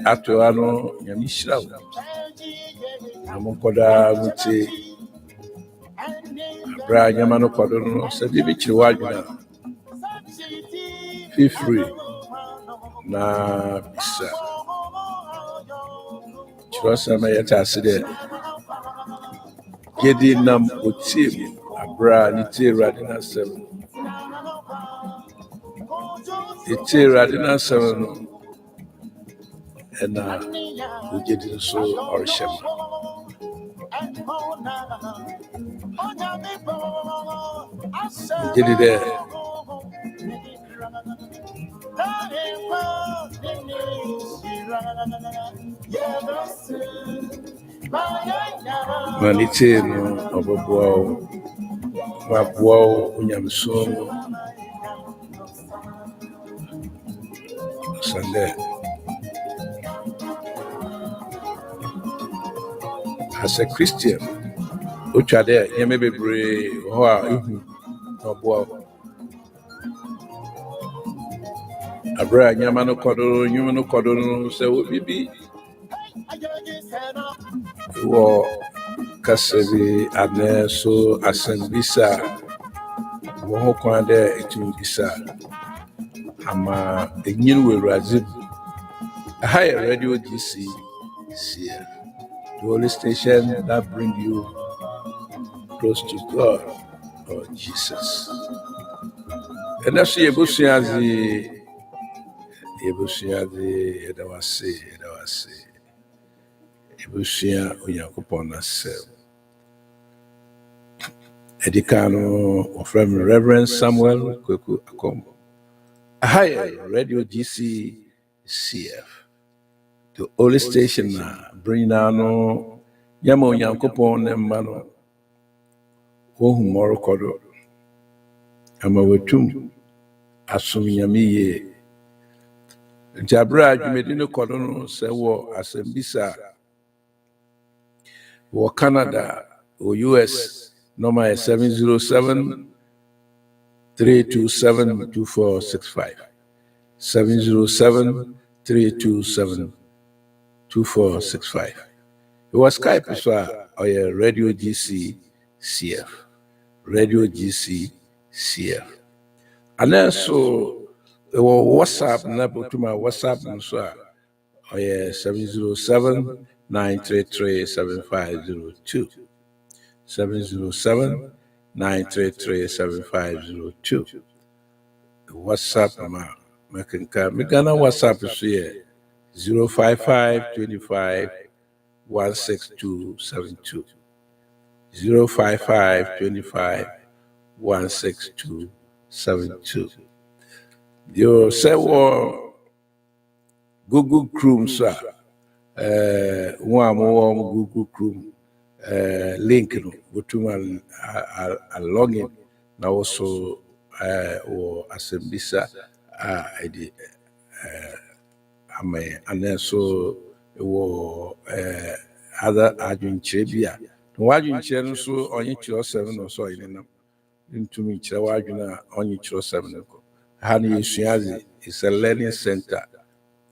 atoano nyamishira amokoda muti abra nyamano kwadono se bibi chiwaduna feel free na bisa chirosama yata aside gedi nam otim abra niti radina sem iti radina sem ena ugedi so orshema ugedi de manite no oboboa waboa unyamso Sunday as a Christian which are there you may be brave or no boa abra nyamano kodo se wo bibi wo kasebi ane so asembisa wo ho kwan de etumbisa ama enyin we razib high radio GCF, the only station that bring you close to God or Jesus. And that's Yebusiazi edawase Yebusia Unyakupona self. Edikano of Reverend Samuel KWEKU AKKOM. High radio GCF. The only station bring down Yamo Yankopon and Mano Wohum Morokodo Amawetum Asumyamiye Jabra Jumedino Kodono Sewo Asembisa or Canada or US number 707-327-2465 707-327-2465. It was Skype so or Radio GCF. Radio GCF. And then so it was WhatsApp number to my WhatsApp and so or 707-933-7502. 707-933-7502. WhatsApp Megana WhatsApp is here 055-25-16272. 055-25-16272. You say Google Chrome, sir. One more Google Chrome link to a login now also or Assembisa ID and then so other adjunct Chebia. Wajin channel so on each 7 or so into me Chawajuna on each 7. Hani Suyazi is a learning center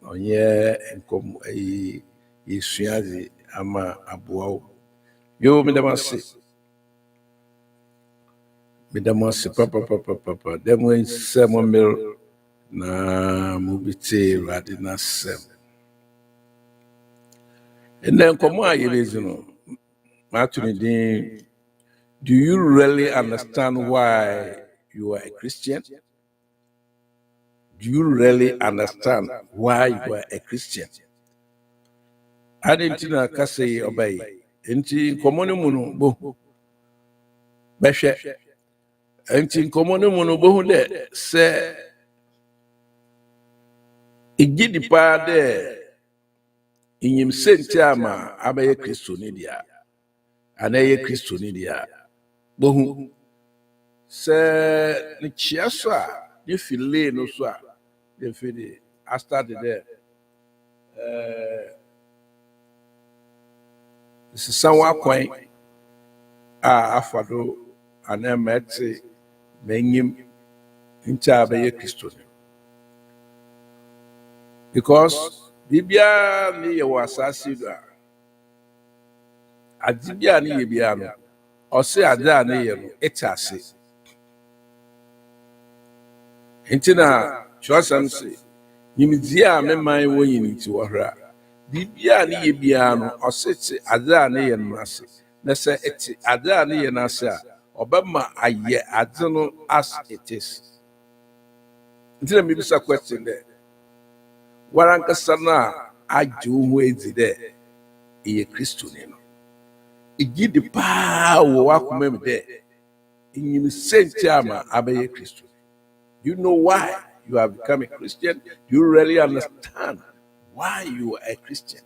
on here and come a Suyazi ama abuao. Yo midamasi papa them when 7 mil na mubite radina 7 and then come on you do you really understand why you are a Christian? Do you really understand why you are a Christian? I didn't know I say obey. Enti komone munu bo behwe enti komone munu bo hu de se igidi pa de inyim senti ama abaye Kristo ni dia anaye Kristo ni dia bo hu se ni chiaso a ni file no so a de fili I started there this is someone coin afado anemete menyim ncha abaye Kristo because Bibia ni ye wasasi do a adibia ni ye bia no ose ada ni ye no etase entina chosam se nyimdie a meman wo yin ti wo hra bibia ni ye bia no ose te ada ni ye no ase na se eti ada ni ye no ase a obema aye ade no as it is entina me bisa question there warankasa na ajo ho edi there iye Kristo ni no igidi pa wo wakoma me there inyim senti ama abaye Kristo. You know why you have become a Christian? You really understand why you are a Christian.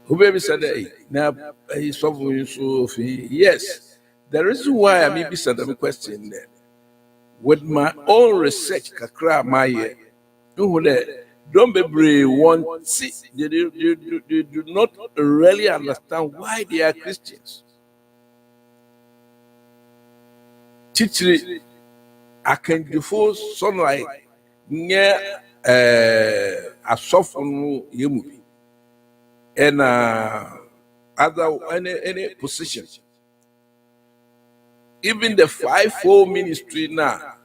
Who baby said now he's suffering so yes. The reason why I may be said a question there. With my own research, kakra my year, don't be brave one see they do not really understand why they are Christians. Teacher akandifo sunlight nye asofo yemu and other any position, even the fivefold ministry now.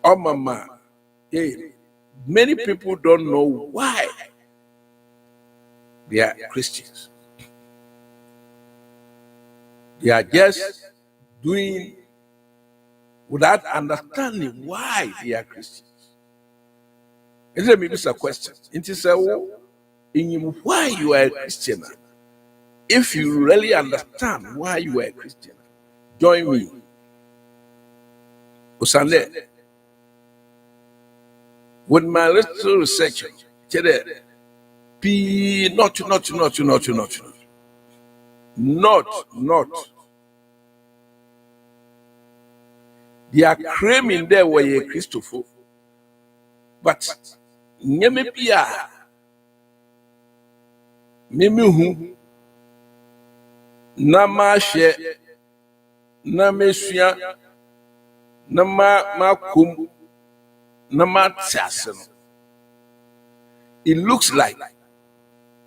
Oh mama, hey, many people don't know why they are Christians. They are just doing without understanding why they are Christians. And let me ask a question. It is why you are a Christian. If you really understand why you are a Christian, join me. Usande, with my little research, not. They are claiming they were a Christopher, but Nyemepia Mimihu Namashe Namesia Nama Makum Namatsasan. It looks like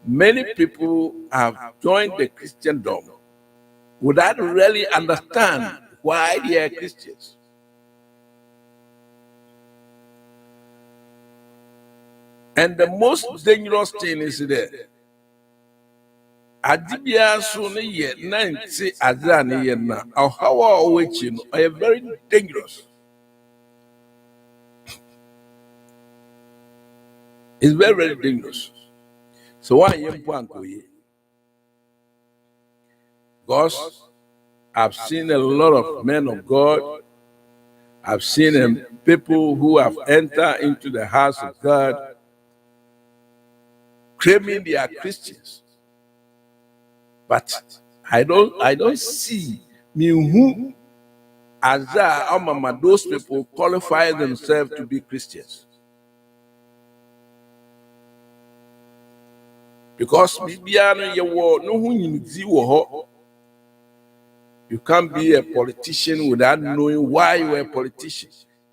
many people have joined the Christendom without really understand why they are Christians. And the most dangerous thing is that Adibia soon ye 90 Azani yena or how are waiting are very dangerous. It's very, very dangerous. So why you because I've seen a lot of men of God. I've seen people who have entered into the house of God claiming they are Christians. But I don't see me who as those people qualify themselves to be Christians. Because you can't be a politician without knowing why you are a politician.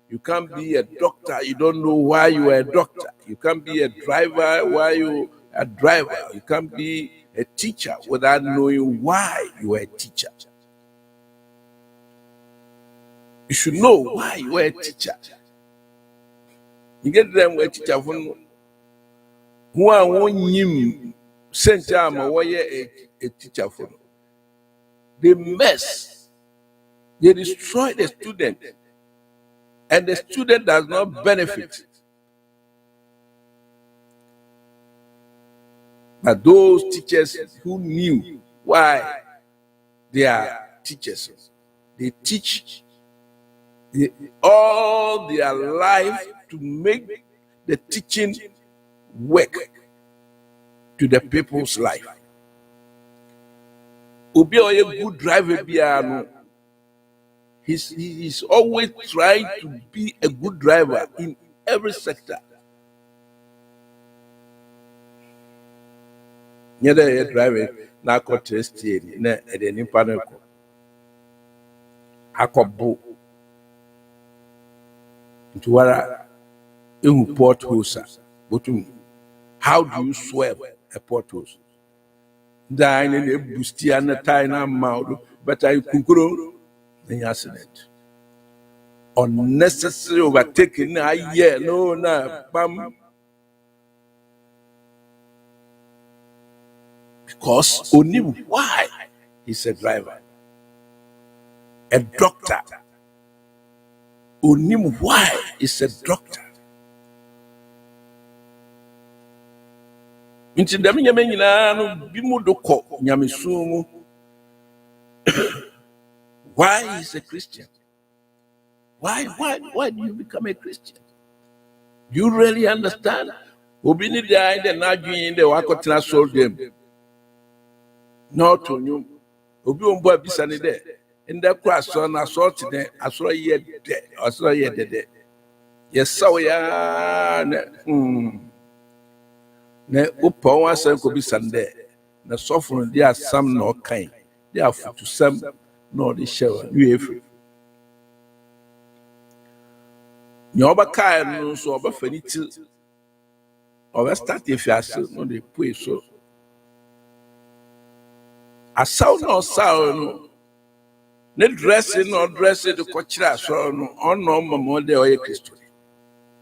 You can't be a doctor, you don't know why you are a doctor. You can't be a driver, why you are a driver. You can't be a teacher without knowing why you are a teacher. You should know why you are a teacher. You get them a teacher from who are one him sent time a teacher from. They mess, they destroy the student, and the student does not benefit. But those teachers who knew why they are teachers, they teach all their life to make the teaching work to the people's life. Obi a good driver piano. He's always trying to be a good driver in every sector. Nyada a driver na test na edeni paneko. Akobo. Ntuwara in potholes. How do you swerve a pothole? Dying in a boosty and a tiny mouth, but I could grow the accident. Unnecessary overtaking, no, bam. Because only why he's a driver, a doctor. Only why he's a doctor. Into the Yamina, Bimudoko, Yamisumu. Why is a Christian? Why do you become a Christian? Do you really understand? Obini died and arguing the Wakotina sold them. Not to you. Obi umbo bisani there. In the class on assault today, I saw ye dead. I saw ye dead. Yes, so ya ne upa one sen could be Sunday. The suffering there are some no kind. They are to some no the show. You have Nyoba Kai no so over finity. Or start if you are still no the pay so. A sound or sound. Ne dressing or dressing the coachra so no on no more de oye Christo.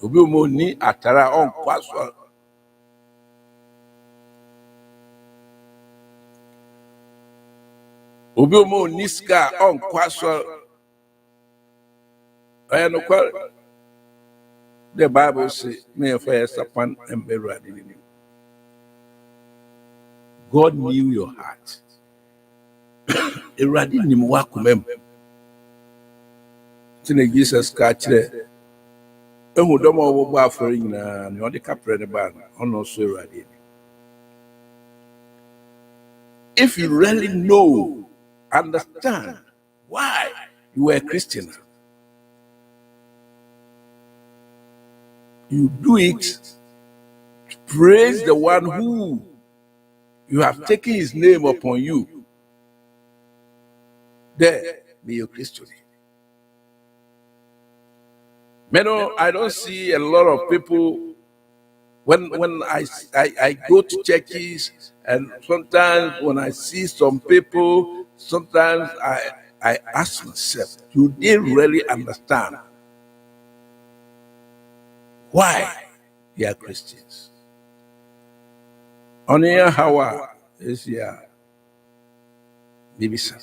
Obi mo ni atara on kwaso. Obi mo ni ska on kwaso. I no kwa the Bible says me first upon and be ready. God knew your heart. Eradi ni mwakumem. Tine Jesus kachire. Ehu domo obo afori nyina ni odi kapre ne ba ono so eradi. If you really know, understand why you were a Christian, you do it to praise the one who you have taken his name upon you. There be your Christian. I don't see a lot of people when I go to churches, and sometimes when I see some people, sometimes I ask myself, do they really understand why they are Christians? On here, how is your baby son?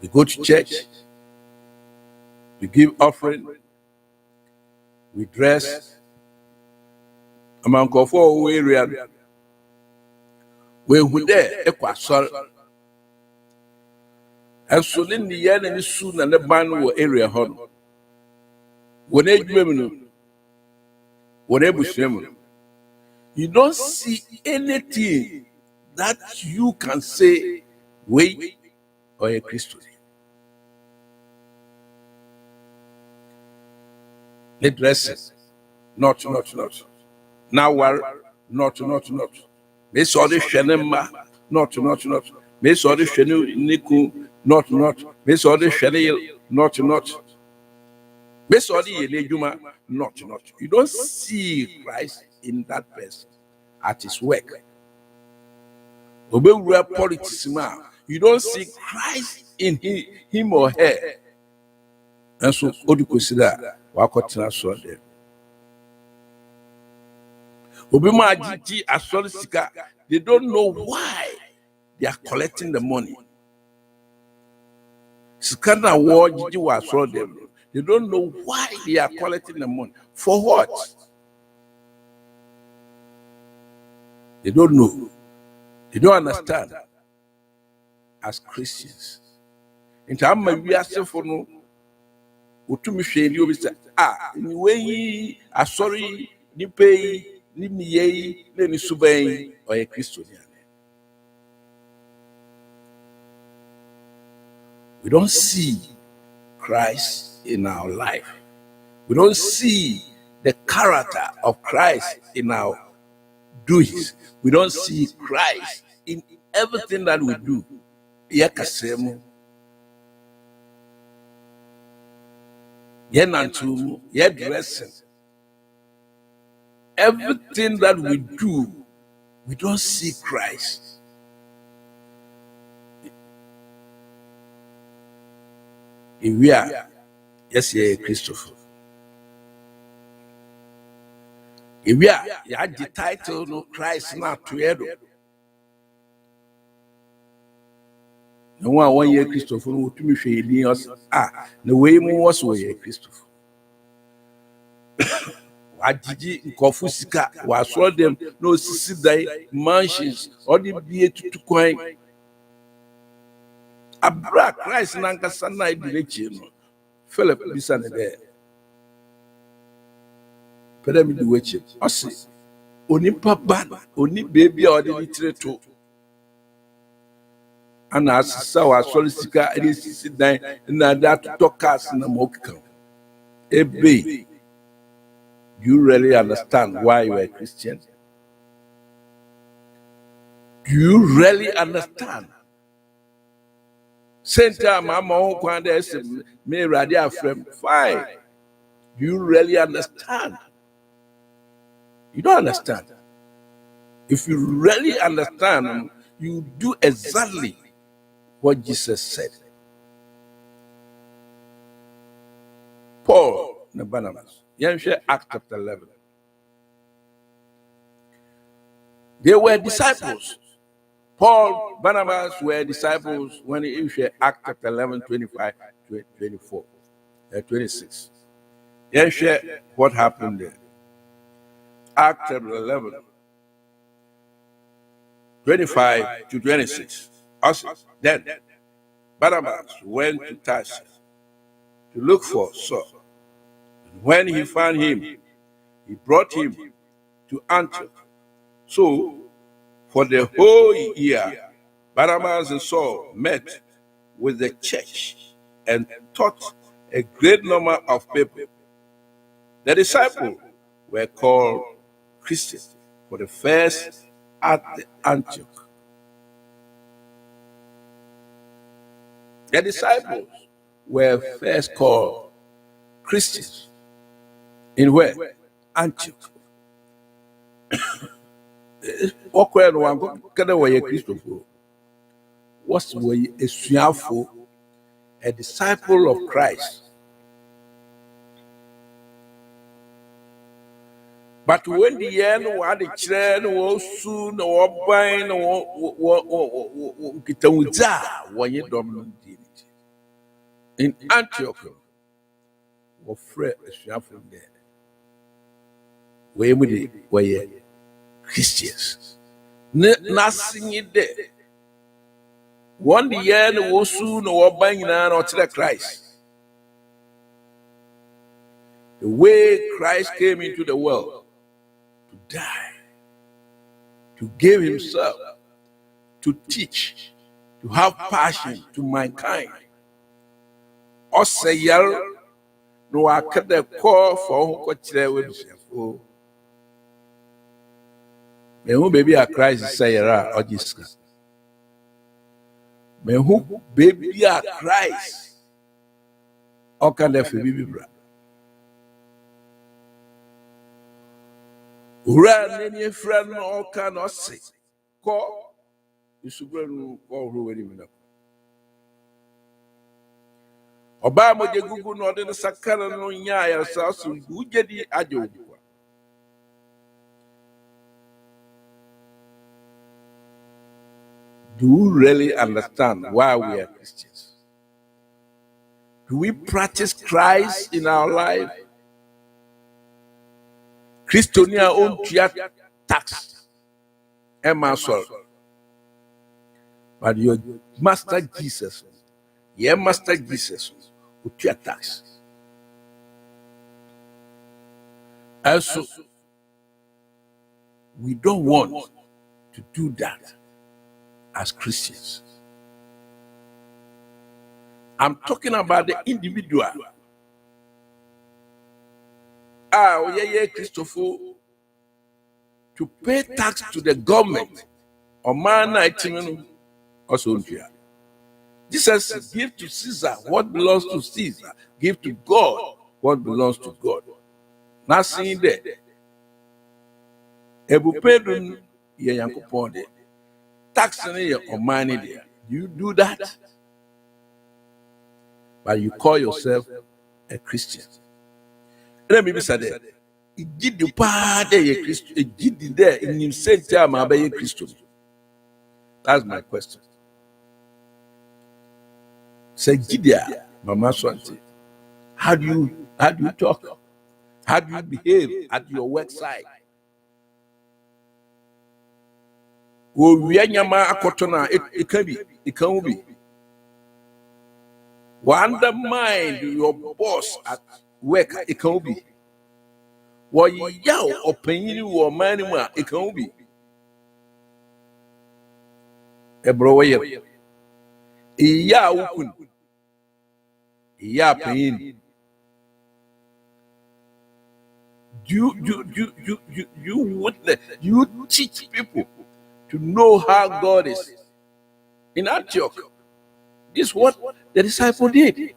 We go to church, we give offering, we dress. Among four area, we were there, Equasol, and so then the enemy soon and the band were area home. When you don't see anything that you can say, wait, or a Christian. The dresses, not. Now we're not. They saw the Shenema, not. They saw the Shenu Niku, not. They saw the Shenil, not. They saw the Elejuma, not. You don't see Christ in that person at his work. Politics, you don't see Christ in him or her. And so, what do you consider? They don't know why they are collecting the money. They don't know why they are collecting the money. For what? They don't know. They don't understand. As Christians. In time, we are for anyway, sorry, ni pay, ni ye, ni subay, or a Christian. We don't see Christ in our life. We don't see the character of Christ in our doings. We don't see Christ in everything that we do. nantum, ye dressing. Everything that we do, we don't see Christ. If we are, yes, ye Christopher. If we are, you had the title, no Christ not to edo. No one year Christopher would to me shady us. The way was way Christopher. What did you Kofusika was for them no sissy mansions or the be to coin. A black Christ Nanka Sanai direction. Philip listen there. Pyramid witch. I see. Only papa, only baby or the literature. And as so I solicitor, it is sit down and that talk us in a mock count. Do you really understand why you are a Christian? Do you really understand? Center Mama Kwanda me radia frame. Fine. Do you really understand? You don't understand. If you really understand, you do exactly what Jesus said. Paul and Barnabas. Acts chapter 11. They were disciples. Paul, Barnabas were disciples when he issued Acts chapter 11, 25, 24, 26. What happened there? Acts chapter 11, 25 to 26. Then Barnabas went to Tarsus to look for Saul. And when he found him, he brought him to Antioch. So, for the whole year, Barnabas and Saul met with the church and taught a great number of people. The disciples were called Christians for the first at the Antioch. The disciples were first called Christians in where? Antioch. What's a disciple of Christ? But when the end what the children was soon or buying or when you dominant in Antioch, or Fred from there. Where were Christians? Nothing in there. One year was soon or buying or to Christ. The way Christ came into the world to die, to give himself, to teach, to have passion to mankind. Or say, no, I cut the call for who who baby a Christ say or this. Me who baby a Christ or can there be bra. Run any friend or cannot say. Call you should go who will even up. Obama de Google no de sakana no nya ya sasu ujedi ajo. Do we really understand why we are Christians? Do we practice Christ in our life? Christonia own tax. Emma Sol. But your master Jesus, your master Jesus, who tax. Also, we don't want to do that as Christians. I'm talking about the individual. Christopher, to pay tax to the government or man also here. Jesus says, give to Caesar what belongs to Caesar, give to God what belongs to God. Not seeing there. Ebupedun ye yankopon de. Taxing ye on money there. You do that, but you call yourself a Christian. Let me be said there. It did the part ye Christian. It did there in him same time a Christian. That's my question. Say Gidia, Mama Swanti. How do you talk? How do you behave at your work site? It can be. It can be. Undermine your boss at work. It can be. What you opinion or man, it can be. A broyer. Ya ukun. Ya pain. You witness, you teach people to know how God is. In Antioch, this is what the disciples did.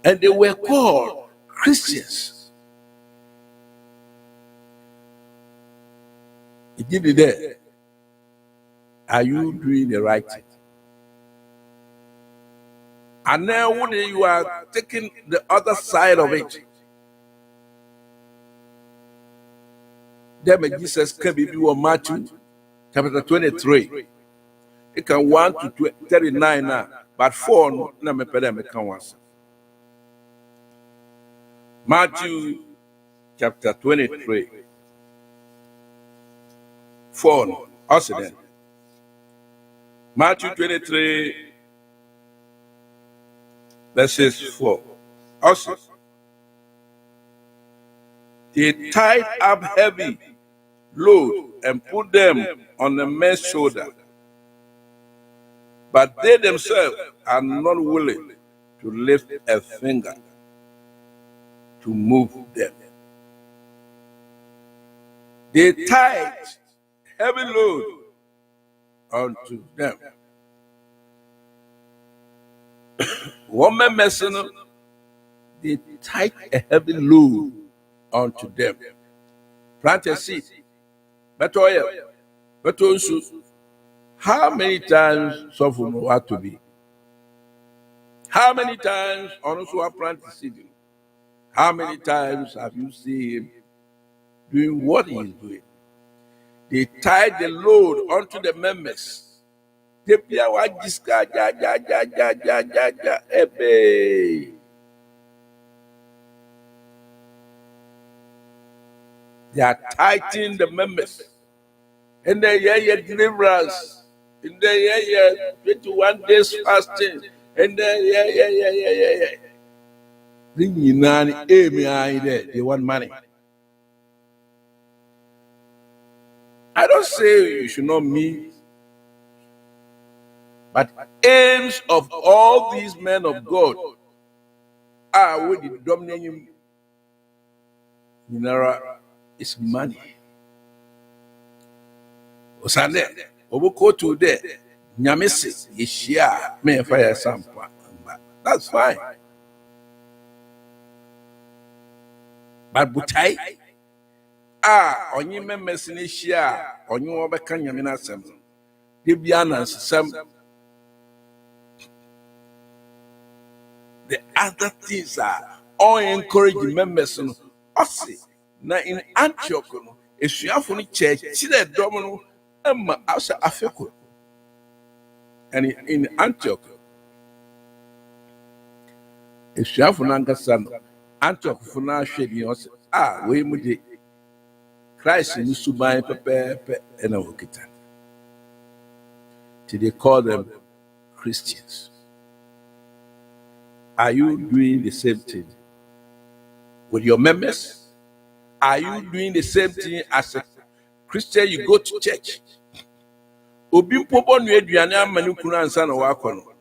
And they were called Christians. He did it there. Are you doing the right thing? And now when you are taking the other side of it, then Jesus can be Matthew chapter 23. It can 1 to 39 now, but 4 no me pede me can once. Matthew chapter 23. 4 also then. Matthew 23 verses 4. Also, they tied up heavy load and put them on the men's shoulder, but they themselves are not willing to lift a finger to move them. They tied heavy load onto them. One man messenger, they tied a heavy load onto them. Plant a seed, but oil, but also, how many times someone will have to be? How many times also plant a seed? How many times have you seen him doing what he is doing? They tied the load onto the members. They are tightening the members. And they hear deliverance. And they hear 21 days fasting. And they they want money. I don't say you should not meet, but aims of all these men of God are with the dominating mineral is money. Osande, oboko to there, nyamesi ishia me fire sampa. That's fine. But butai onye memesi ni shia, onye obeka nyamina sem. Debiana sem. The other things are all encouraging members. Now in Antioch, if you have any church, see that domino, and in Antioch, if you have an son, Antioch for now, we would Christ in Subai, Pepe, and Okitan. Till they call them Christians. Are you doing the same thing with your members? Are you doing the same thing as a Christian? You go to church. Obi popo nu aduane amanu kunu ansa na wakono.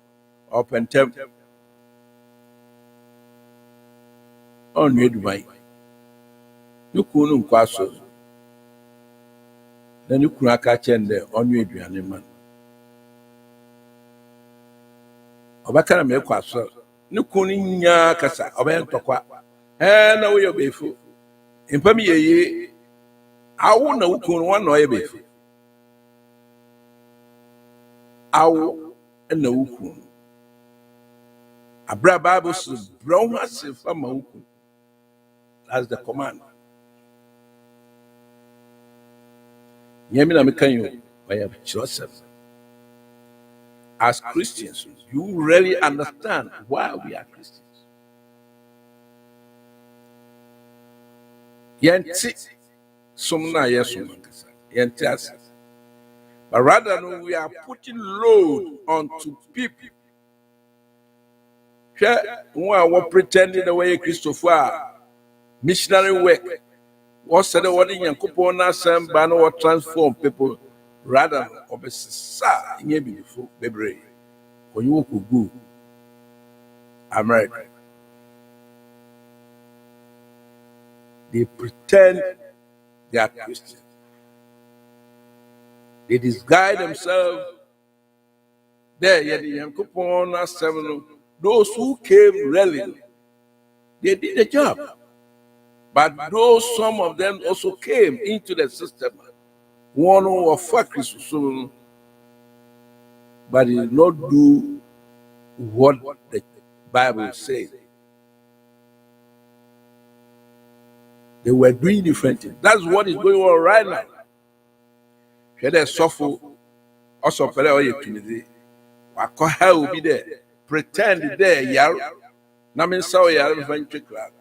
Opentem. On nu edubai. Nu kunu nkwaso. Na nu kunu aka chende on nu aduane man. Obakara me kwaso. Nu kunu nya kasa oben tokwa. na we obefo impam ye awo na wukun one no obefo awo na wukun abra Bible says brown has fama wukun. That's the command. Yemina mekanyo by Joseph. As Christians, you really understand why we are Christians. Yenti sumna yesumankasa. Yenti as. But rather no, we are putting load onto people. We're pretending the way Christopher missionary work. What said the word in Yankupona Sam Bano or transform people rather of a sa in your beautiful baby. When you could go America, they pretend they are Christians. They disguise themselves there. Yet the Yankupona Sam, those who came really, they did the job. But those some of them also came into the system. One who was Christian, but he did not do what the Bible says. They were doing different things. That's what is going on right now. They suffer also Tunisia. Wakoha will be there. Pretend there, yar. Namin saw yar venture club.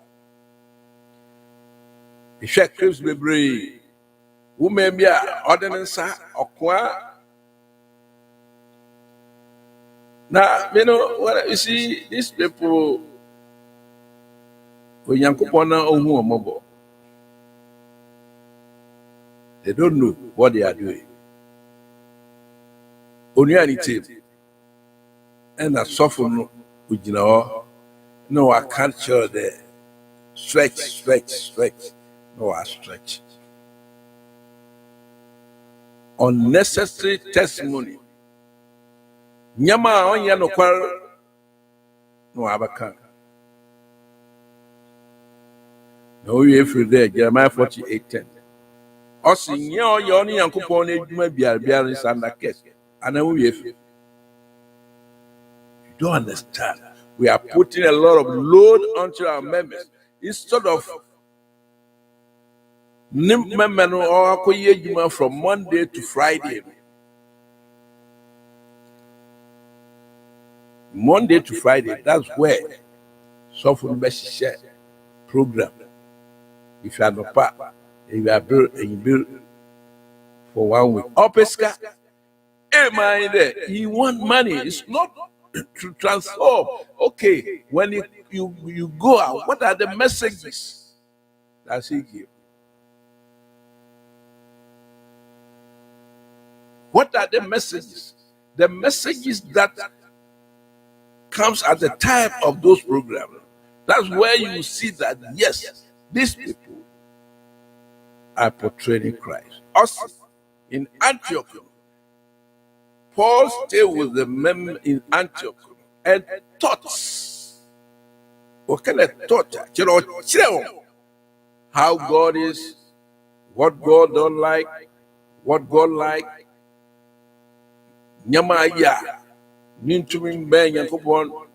The check creeps be brave. Who may be an ordinance or qua. Now, you know what you see, these people when Yankupona or mobile, they don't know what they are doing. Only anything and a suffer with no, I can't show the stretch. No, I stretch. Unnecessary testimony. Nyama on no kwar no AKAN. No, you every day, Jeremiah 48:10. Also, you only Yankupon eduma biar is under case. And then we you don't understand. We are putting a lot of load onto our members instead of from Monday to Friday. Monday to Friday, that's where Software Best share program. If you are not part, you are built and you build for 1 week. Opeska, you want money. It's not to transform. Okay, when you go out, what are the messages that he gives? What are the messages? The messages that comes at the time of those programs. That's where you see that, yes, these people are portraying Christ. Also, in Antioch, Paul stayed with the men in Antioch and taught. What kind of taught? How God is, what God don't like, what God like. Nyamaya, Nintumin Ben Yankupon,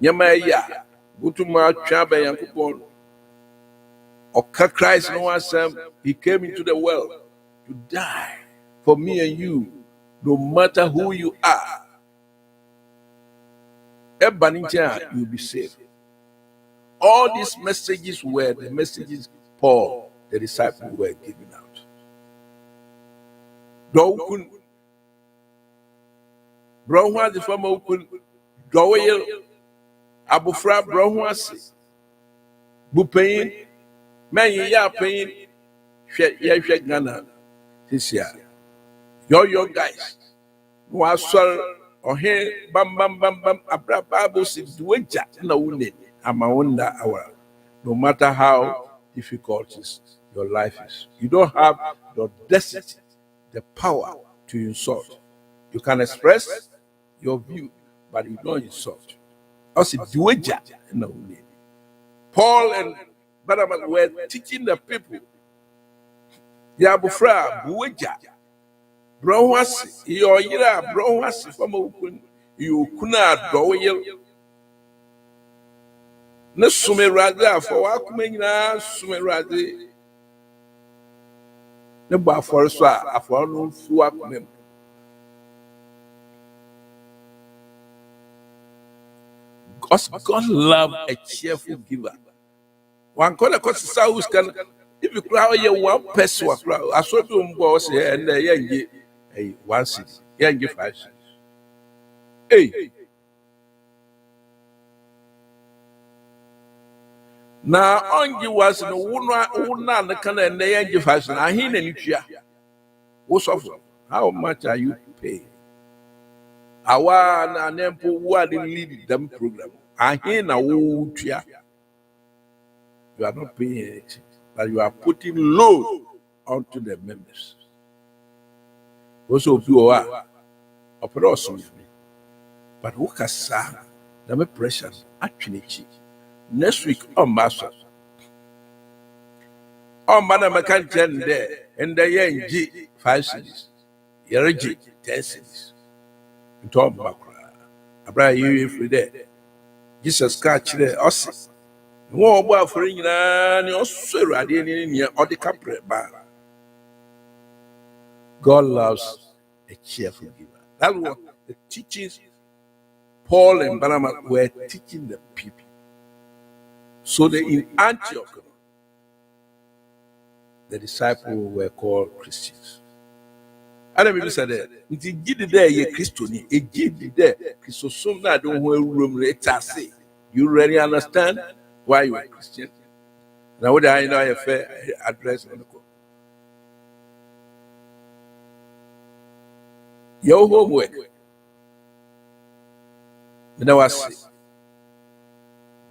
Nyamaya, Gutuma Chaba Yankupon. Oka Christ no one, he came into the world to die for me and you, no matter who you are. You'll be saved. All these messages were the messages Paul, the disciple, were giving out. Don't Brown the farmer open Doyle Abufra Brown was Bupain, man, ya pain, shed Ghana this year. Your guys was or here, bam, Abra Bible says, do it, no wounded. I'm a wonder hour. No matter how difficult your life is, you don't have the audacity, the power to insult. You can express your view, but you don't insult. Also, do it, no wounded. Paul and but we're teaching the people. Yabufra, Buja, Brawasi, your Yira, Brawasi from Open, you kuna doyle. No sumerada for Akmena, sumerade. The bar for us, I follow through. God love a cheerful giver. One corner costs South can, if you cry, you 1 person, I saw to boss here and there, a 1 city, young 5 cents. Hey, now on you was no one, the can and the young 5 cents. I hear any cheer. What's off? How much are you paying? Our name for what lead them program. I hear now, you are not paying anything, but you are putting load onto the members. Also, you are operation with me. But who can say that pressure actually cheap? Next week on Master. On Madam McCann there, and the young G 5 cities, Yergy 10 cities. In Tom Bakra, Abra you free there. Jesus catch there, us. More about for you, and you're so ready in your or the capre bar. God loves a cheerful giver. That's what the teachings Paul and Barnabas were teaching the people. So that in Antioch, the disciples were called Christians. And I said that it did there a Christian, it did there. So soon I don't want room say. You really understand why you are Christian? Now what I know a fair address on the call. Your homework. Now I say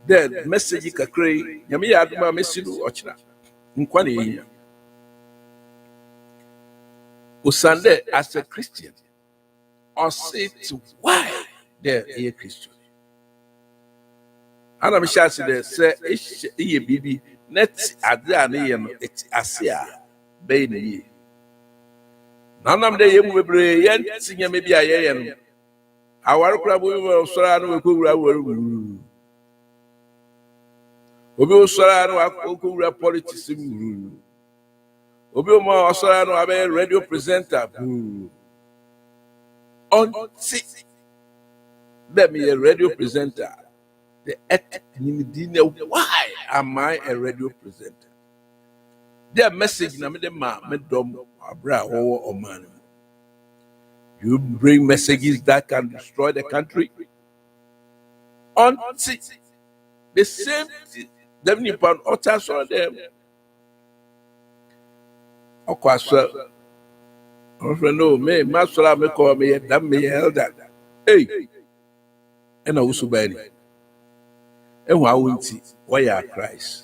the message you create, Yami Adma Messidu Ochna. Nkwani Usande as a Christian, or say to why they're a Christian. And I'm sure they say, "Ish, baby, net Adrian, it's Asia, baby." None of the young women yet singing maybe I am. Our club will surround with we will surround politics. Obioma Osarano abe radio presenter. On six, let me a radio presenter. The why am I a radio presenter? Their message na me dem me dom abra or man. You bring messages that can destroy the country. On six, the same them nipan utters on them. Okwaswa. No, me, Master, me call me, damn me, elder. Hey, and I also buy it. And why won't it? Why are Christ?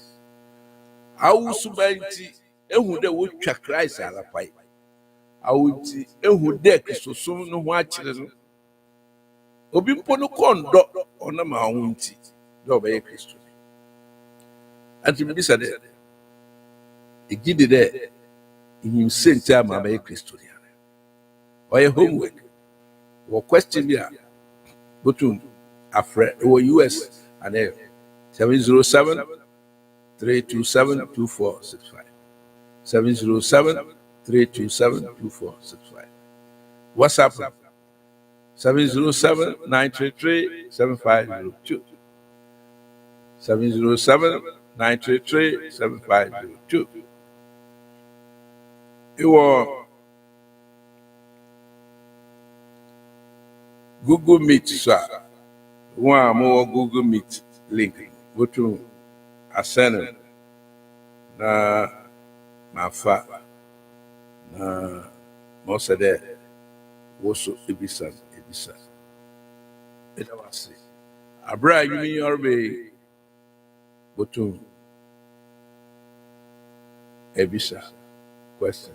I also buy it. And who they would check Christ at a pipe. I would see, and who deck so soon no watching. Obimpono condo on a mountain. No, by a Christian. And to be said, he did it there. In same time, I'm a Christian. Or your homework, or question here, go to a friend or US and 707 327 2465. 707 327 2465. WhatsApp 707 933 7502. 707 933 7502. You are Google Meet, sir. One more Google Meet link. Go to ASEN. Na Mafa. Na Mosade. Woso Ibisa. It was Abra, you mean your way. Go to Ebisa. Question.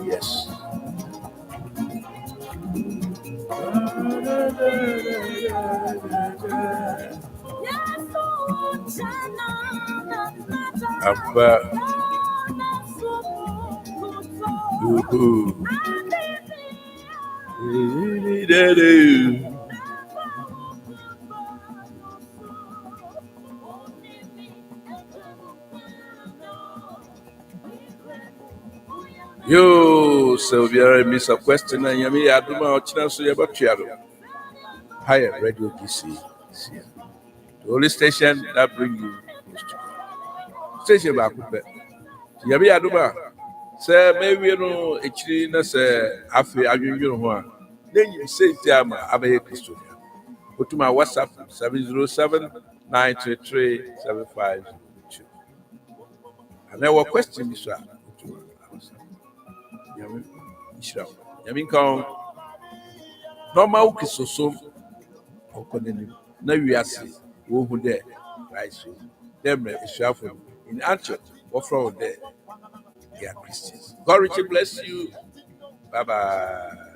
Yes. Abba. Yo, Sylvia, miss a question, and Yami Aduma or China, so you're about to higher radio GC. The only station that bring you close to God. Station back up. Yami Aduma, say, maybe you know, a China, say, after you know, then you say, Tiama, Abe Christian. Go to my WhatsApp 707-933-7502. And our question is, Yamin count normal kisosom okoneni na wiase wo hu there right so them isuafo in Antioch what from there they are Christians. God richly bless you. Bye bye.